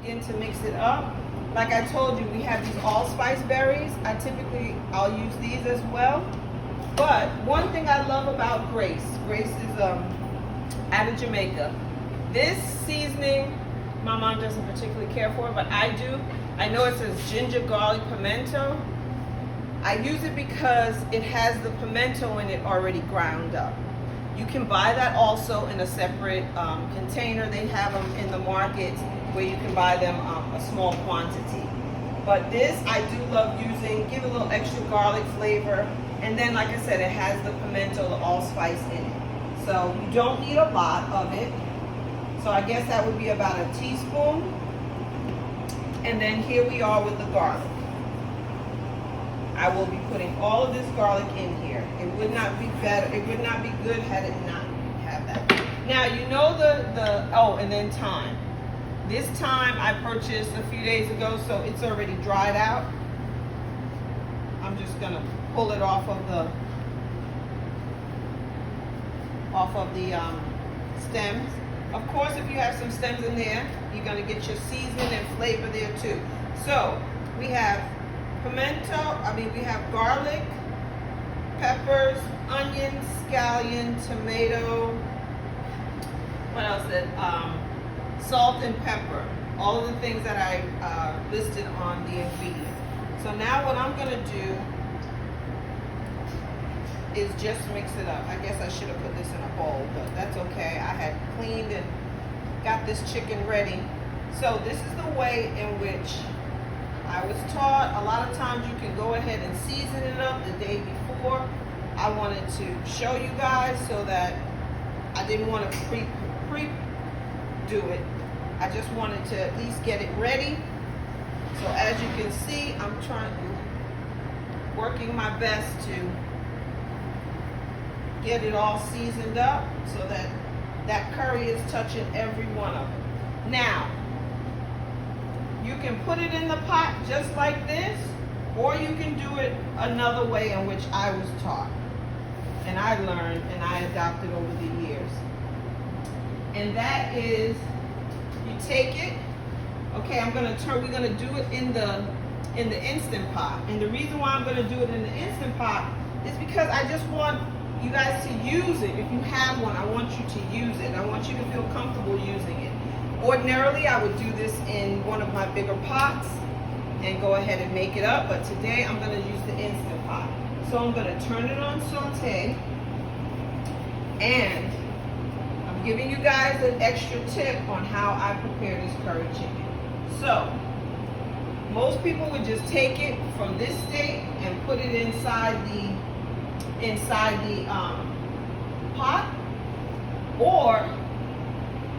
begin to mix it up. Like I told you, we have these allspice berries. I'll use these as well. But one thing I love about Grace is out of Jamaica. This seasoning, my mom doesn't particularly care for it, but I do. I know it says ginger, garlic, pimento. I use it because it has the pimento in it already ground up. You can buy that also in a separate container. They have them in the market where you can buy them a small quantity. But this I do love using, give a little extra garlic flavor. And then, like I said, it has the pimento, the allspice in it. So you don't need a lot of it. So I guess that would be about a teaspoon. And then here we are with the garlic. I will be putting all of this garlic in here. It would not be better, it would not be good had it not have that. Now you know oh, and then thyme. This thyme I purchased a few days ago, so it's already dried out. I'm just gonna pull it off of the stems. Of course, if you have some stems in there, you're gonna get your seasoning and flavor there too. So we have we have garlic, peppers, onions, scallion, tomato, what else is it? Salt and pepper. All of the things that I listed on the ingredient. So now what I'm gonna do is just mix it up. I guess I should have put this in a bowl, but that's okay. I had cleaned and got this chicken ready. So this is the way in which I was taught. A lot of times you can go ahead and season it up the day before. I wanted to show you guys so that I didn't want to pre-do it. I just wanted to at least get it ready. So as you can see, I'm working my best to get it all seasoned up so that that curry is touching every one of them. Now, you can put it in the pot just like this, or you can do it another way in which I was taught and I learned and I adopted over the years. And that is, you take it, okay, we're gonna do it in the Instant Pot. And the reason why I'm gonna do it in the Instant Pot is because I just want you guys to use it. If you have one, I want you to use it. I want you to feel comfortable using it. Ordinarily, I would do this in one of my bigger pots and go ahead and make it up, but today I'm going to use the Instant Pot. So I'm going to turn it on saute, and I'm giving you guys an extra tip on how I prepare this curry chicken. So most people would just take it from this state and put it inside the pot, or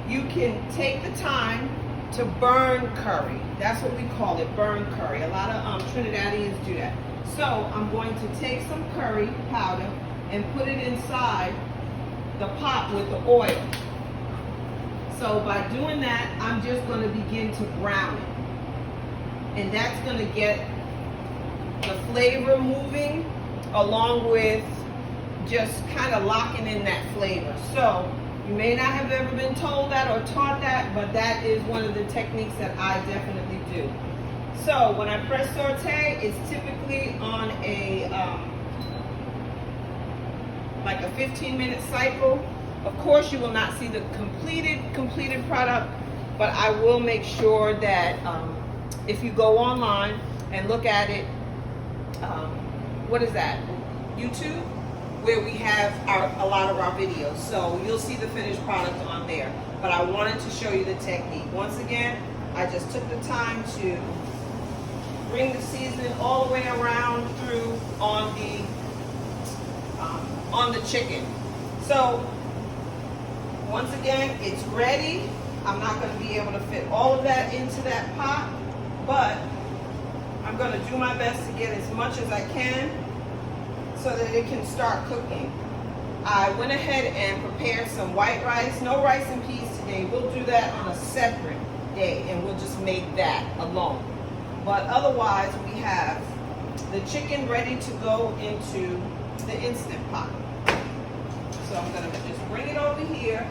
you can take the time to burn curry. That's what we call it, burn curry. A lot of Trinidadians do that. So I'm going to take some curry powder and put it inside the pot with the oil. So by doing that, I'm just going to begin to brown it. And that's going to get the flavor moving along with just kind of locking in that flavor. So you may not have ever been told that or taught that, but that is one of the techniques that I definitely do. So when I press saute, it's typically on a like a 15-minute cycle. Of course, you will not see the completed product, but I will make sure that if you go online and look at it, what is that? YouTube, where we have a lot of our videos. So you'll see the finished product on there. But I wanted to show you the technique. Once again, I just took the time to bring the seasoning all the way around through on the chicken. So once again, it's ready. I'm not going to be able to fit all of that into that pot, but I'm going to do my best to get as much as I can so that it can start cooking. I went ahead and prepared some white rice. No rice and peas today. We'll do that on a separate day, and we'll just make that alone. But otherwise, we have the chicken ready to go into the Instant Pot. So I'm going to just bring it over here.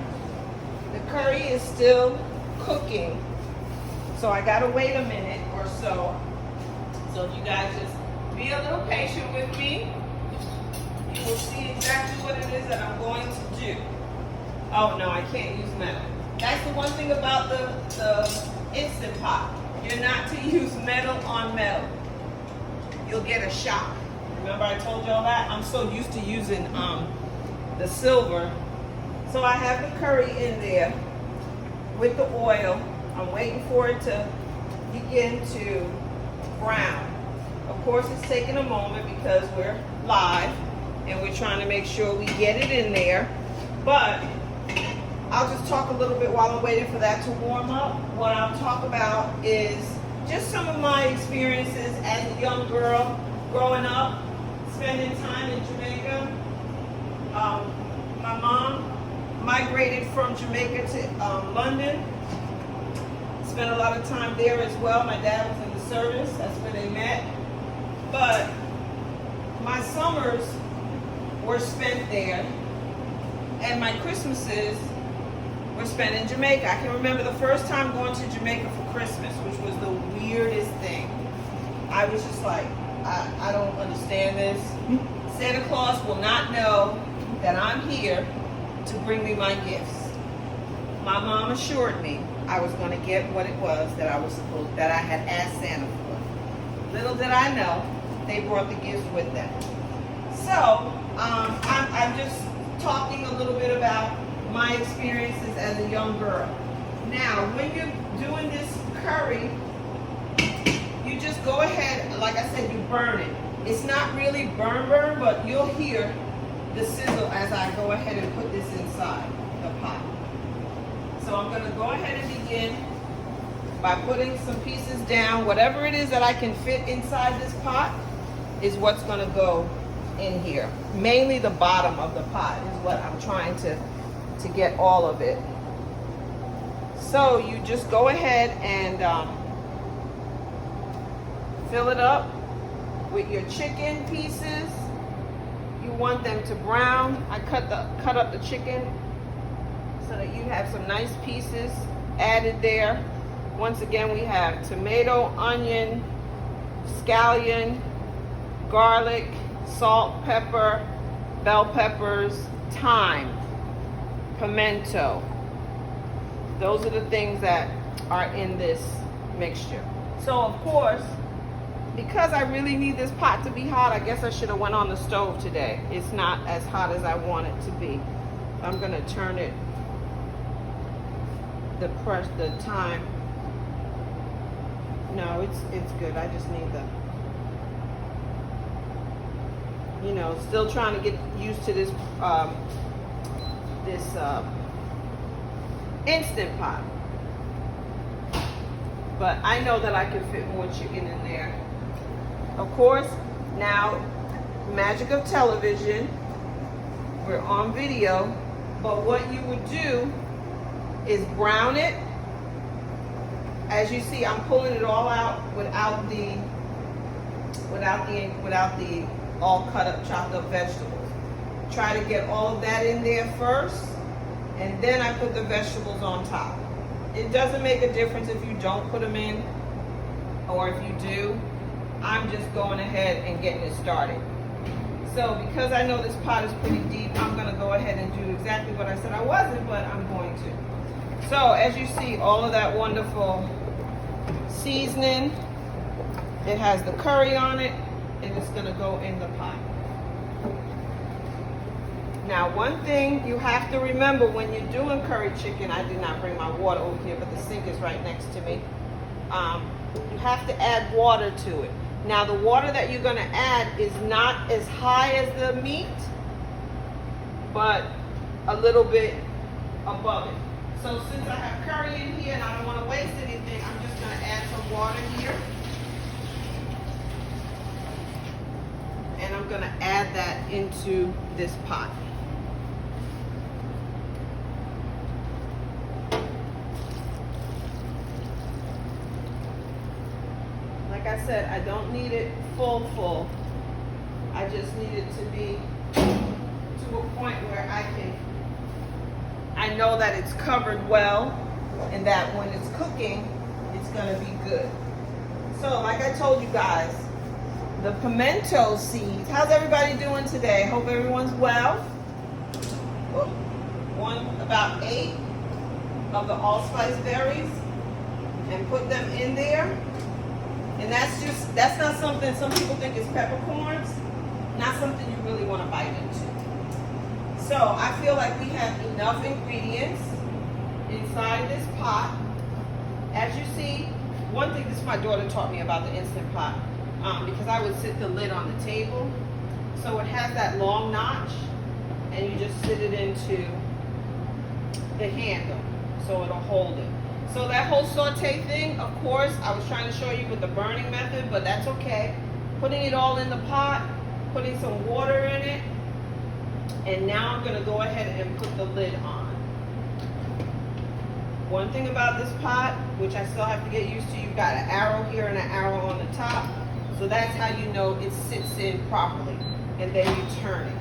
The curry is still cooking. So I gotta wait a minute or so. So if you guys just be a little patient with me, you will see exactly what it is that I'm going to do. Oh no, I can't use metal. That's the one thing about the Instant Pot. You're not to use metal on metal. You'll get a shock. Remember I told y'all that? I'm so used to using the silver. So I have the curry in there with the oil. I'm waiting for it to begin to brown. Of course, it's taking a moment because we're live and we're trying to make sure we get it in there. But I'll just talk a little bit while I'm waiting for that to warm up. What I'll talk about is just some of my experiences as a young girl growing up, spending time in Jamaica. My mom migrated from Jamaica to London. Spent a lot of time there as well. My dad was in the service. That's where they met. But my summers were spent there, and my Christmases were spent in Jamaica. I can remember the first time going to Jamaica for Christmas, which was the weirdest thing. I was just like, I don't understand this. Santa Claus will not know that I'm here to bring me my gifts. My mom assured me I was going to get what it was that I had asked Santa for. Little did I know, they brought the gifts with them. So, I'm just talking a little bit about my experiences as a young girl. Now, when you're doing this curry, you just go ahead, like I said, you burn it. It's not really burn, but you'll hear the sizzle as I go ahead and put this inside the pot. So I'm going to go ahead and begin by putting some pieces down. Whatever it is that I can fit inside this pot is what's going to go in here. Mainly the bottom of the pot is what I'm trying to get all of it. So you just go ahead and fill it up with your chicken pieces. You want them to brown. I cut up the chicken so that you have some nice pieces added there. Once again, we have tomato, onion, scallion, garlic, salt, pepper, bell peppers, thyme, pimento. Those are the things that are in this mixture. So of course, because I really need this pot to be hot, I guess I should have went on the stove today. It's not as hot as I want it to be. I'm gonna turn it, the time. No, it's good. I just need still trying to get used to this Instant Pot. But I know that I can fit more chicken in there. Of course, now, magic of television, we're on video, but what you would do is brown it. As you see, I'm pulling it all out without the all cut up, chopped up vegetables. Try to get all of that in there first, and then I put the vegetables on top. It doesn't make a difference if you don't put them in, or if you do. I'm just going ahead and getting it started. So because I know this pot is pretty deep, I'm gonna go ahead and do exactly what I said I wasn't, but I'm going to. So as you see, all of that wonderful seasoning, it has the curry on it, and it's gonna go in the pot. Now, one thing you have to remember when you're doing curry chicken, I did not bring my water over here, but the sink is right next to me. You have to add water to it. Now, the water that you're gonna add is not as high as the meat, but a little bit above it. So since I have curry in here and I don't wanna waste anything, I'm just gonna add some water here. And I'm gonna add that into this pot. Like I said, I don't need it full. I just need it to be to a point where I know that it's covered well, and that when it's cooking, it's gonna be good. So like I told you guys, the pimento seeds. How's everybody doing today? Hope everyone's well. About 8 of the allspice berries, and put them in there. And that's not something, some people think is peppercorns, not something you really want to bite into. So I feel like we have enough ingredients inside this pot. As you see, one thing, this my daughter taught me about the Instant Pot, because I would sit the lid on the table. So it has that long notch, and you just sit it into the handle so it'll hold it. So that whole saute thing, of course, I was trying to show you with the burning method, but that's okay. Putting it all in the pot, putting some water in it, and now I'm gonna go ahead and put the lid on. One thing about this pot, which I still have to get used to, you've got an arrow here and an arrow on the top. So that's how you know it sits in properly, and then you turn it.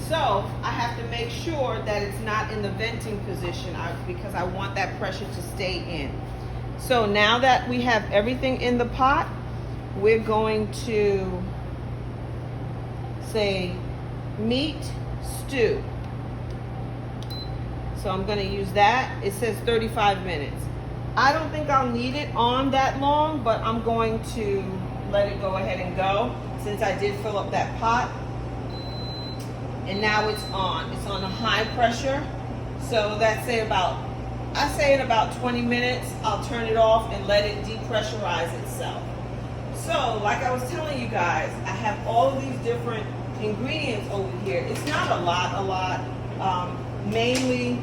So I have to make sure that it's not in the venting position because I want that pressure to stay in. So now that we have everything in the pot, we're going to say meat stew. So I'm going to use that. It says 35 minutes. I don't think I'll need it on that long, but I'm going to let it go ahead and go since I did fill up that pot. And now it's on. It's on a high pressure. So that's I say in about 20 minutes, I'll turn it off and let it depressurize itself. So like I was telling you guys, I have all of these different ingredients over here. It's not a lot. Mainly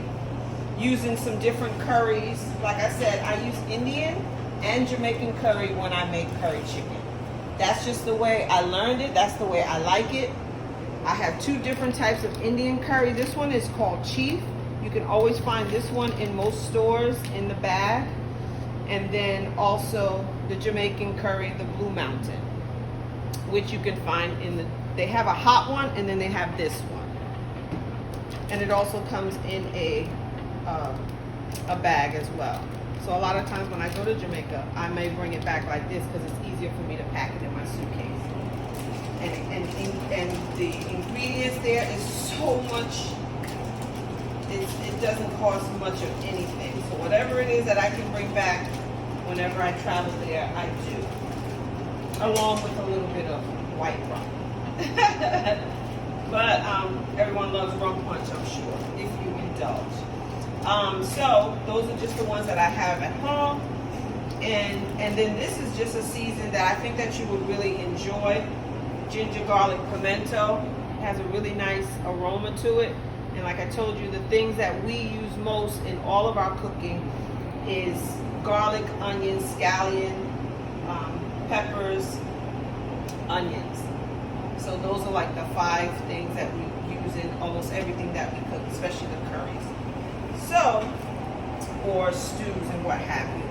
using some different curries. Like I said, I use Indian and Jamaican curry when I make curry chicken. That's just the way I learned it. That's the way I like it. I have 2 different types of Indian curry. This one is called Chief. You can always find this one in most stores in the bag. And then also the Jamaican curry, the Blue Mountain, which you can find they have a hot one and then they have this one. And it also comes in a bag as well. So a lot of times when I go to Jamaica, I may bring it back like this because it's easier for me to pack it in my suitcase. And the ingredients there is so much, it doesn't cost much of anything. So whatever it is that I can bring back whenever I travel there, I do. Along with a little bit of white rum. But everyone loves rum punch, I'm sure, if you indulge. So those are just the ones that I have at home. And then this is just a season that I think that you would really enjoy. Ginger, garlic, pimento. It has a really nice aroma to it. And like I told you, the things that we use most in all of our cooking is garlic, onion, scallion, peppers, onions. So those are like the 5 things that we use in almost everything that we cook, especially the curries. So, or stews and what have you.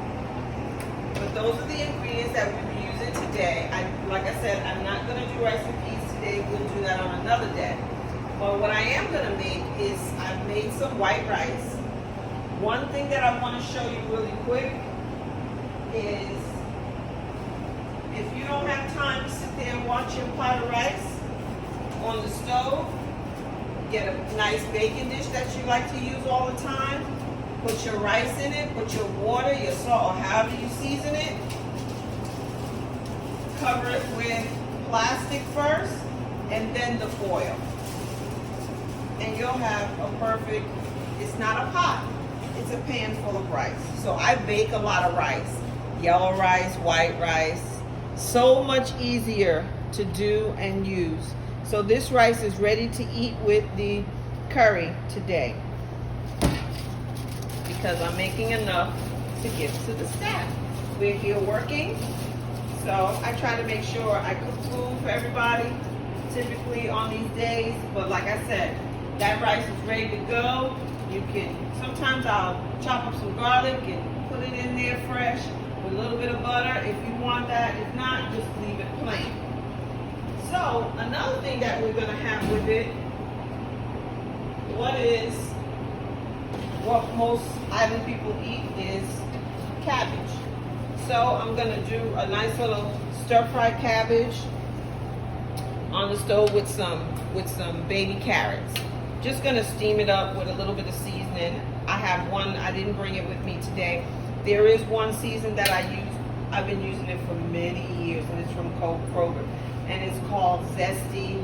But those are the ingredients that we'll be using today. Like I said, I'm not going to do rice and peas today. We'll do that on another day. But what I am going to make is I've made some white rice. One thing that I want to show you really quick is if you don't have time to sit there and watch your pot of rice on the stove, get a nice baking dish that you like to use all the time, put your rice in it, put your water, your salt, or however you season it, cover it with plastic first, and then the foil. And you'll have a perfect, it's not a pot, it's a pan full of rice. So I bake a lot of rice, yellow rice, white rice, so much easier to do and use. So this rice is ready to eat with the curry today because I'm making enough to give to the staff. We're here working, so I try to make sure I cook food for everybody typically on these days. But like I said, that rice is ready to go. You can, sometimes I'll chop up some garlic and put it in there fresh with a little bit of butter if you want that. If not, just leave it plain. So another thing that we're going to have with it, what most island people eat is cabbage. So I'm gonna do a nice little stir-fried cabbage on the stove with some baby carrots. Just gonna steam it up with a little bit of seasoning. I have one, I didn't bring it with me today. There is one season that I use. I've been using it for many years, and it's from Kroger, and it's called Zesty.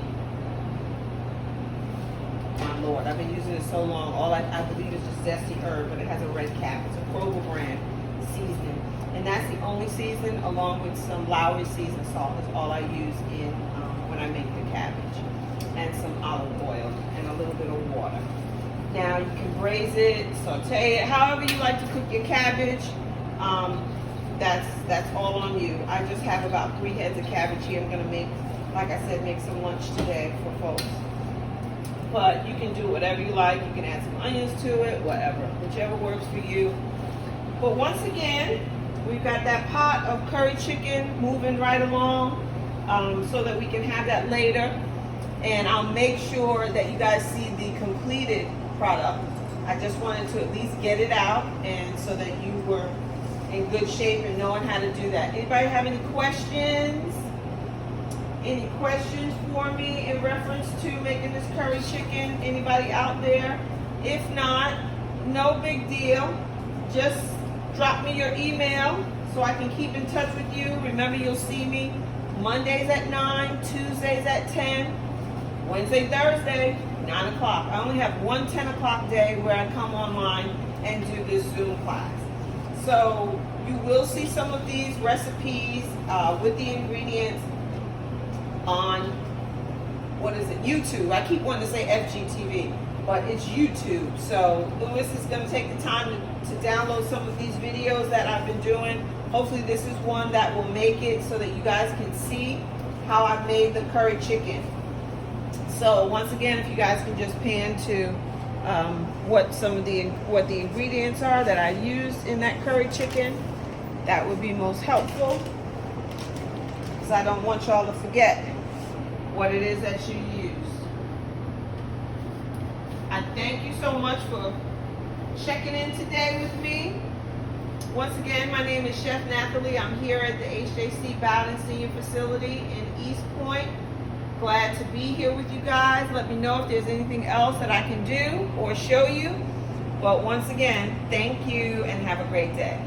My Lord, I've been using it so long. All I believe is just Zesty Herb, but it has a red cap. It's a Kroger brand seasoning, and that's the only season, along with some Lowry seasoned salt, is all I use in when I make the cabbage, and some olive oil and a little bit of water. Now you can braise it, saute it, however you like to cook your cabbage. That's all on you. I just have about 3 heads of cabbage here. I'm gonna make, like I said, make some lunch today for folks. But you can do whatever you like. You can add some onions to it, whatever, whichever works for you. But once again, we've got that pot of curry chicken moving right along, so that we can have that later. And I'll make sure that you guys see the completed product. I just wanted to at least get it out, and so that you were in good shape and knowing how to do that. Anybody have any questions? Any questions for me in reference to making this curry chicken? Anybody out there? If not, no big deal. Just drop me your email so I can keep in touch with you. Remember, you'll see me Mondays at 9, Tuesdays at 10, Wednesday, Thursday, 9 o'clock. I only have one 10 o'clock day where I come online and do this Zoom class. So you will see some of these recipes with the ingredients on, what is it, YouTube. I keep wanting to say FGTV, but it's YouTube. So Lewis is going to take the time to download some of these videos that I've been doing. Hopefully this is one that will make it so that you guys can see how I've made the curry chicken. So once again, if you guys can just pan to what the ingredients are that I used in that curry chicken, that would be most helpful, because I don't want y'all to forget what it is that you use. I thank you so much for checking in today with me. Once again, my name is Chef Nathalie. I'm here at the HJC Bowden Senior Facility in East Point. Glad to be here with you guys. Let me know if there's anything else that I can do or show you. But once again, thank you and have a great day.